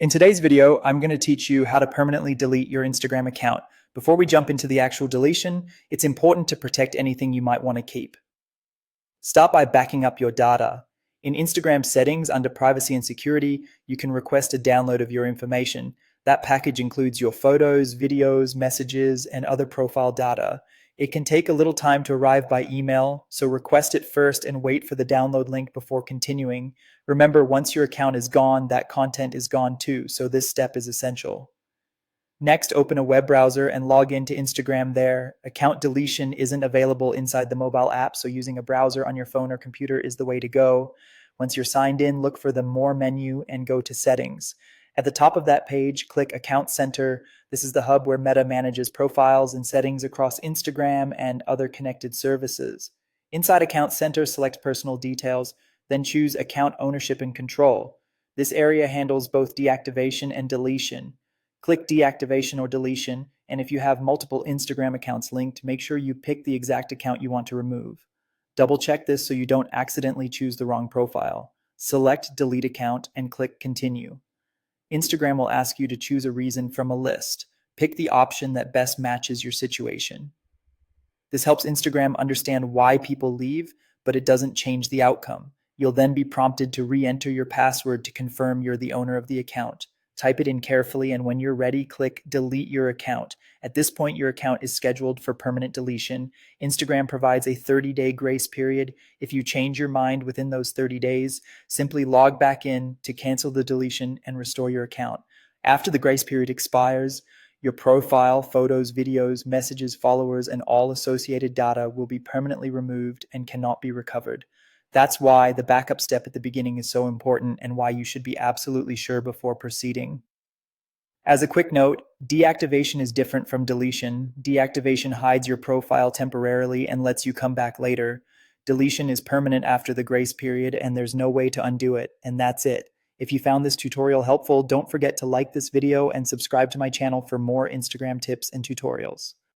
In today's video, I'm going to teach you how to permanently delete your Instagram account. Before we jump into the actual deletion, it's important to protect anything you might want to keep. Start by backing up your data. In Instagram settings under privacy and security, you can request a download of your information. That package includes your photos, videos, messages, and other profile data. It can take a little time to arrive by email, so request it first and wait for the download link before continuing. Remember, once your account is gone, that content is gone too, so this step is essential. Next, open a web browser and log into Instagram there. Account deletion isn't available inside the mobile app, so using a browser on your phone or computer is the way to go. Once you're signed in, look for the More menu and go to Settings. At the top of that page, click Account Center. This is the hub where Meta manages profiles and settings across Instagram and other connected services. Inside Account Center, select Personal Details, then choose Account Ownership and Control. This area handles both deactivation and deletion. Click deactivation or deletion, and if you have multiple Instagram accounts linked, make sure you pick the exact account you want to remove. Double check this so you don't accidentally choose the wrong profile. Select delete account and click continue. Instagram will ask you to choose a reason from a list. Pick the option that best matches your situation. This helps Instagram understand why people leave, but it doesn't change the outcome. You'll then be prompted to re-enter your password to confirm you're the owner of the account. Type it in carefully, and when you're ready, click Delete Your Account. At this point, your account is scheduled for permanent deletion. Instagram provides a 30-day grace period. If you change your mind within those 30 days, simply log back in to cancel the deletion and restore your account. After the grace period expires, your profile, photos, videos, messages, followers, and all associated data will be permanently removed and cannot be recovered. That's why the backup step at the beginning is so important and why you should be absolutely sure before proceeding. As a quick note, deactivation is different from deletion. Deactivation hides your profile temporarily and lets you come back later. Deletion is permanent after the grace period, and there's no way to undo it, and that's it. If you found this tutorial helpful, don't forget to like this video and subscribe to my channel for more Instagram tips and tutorials.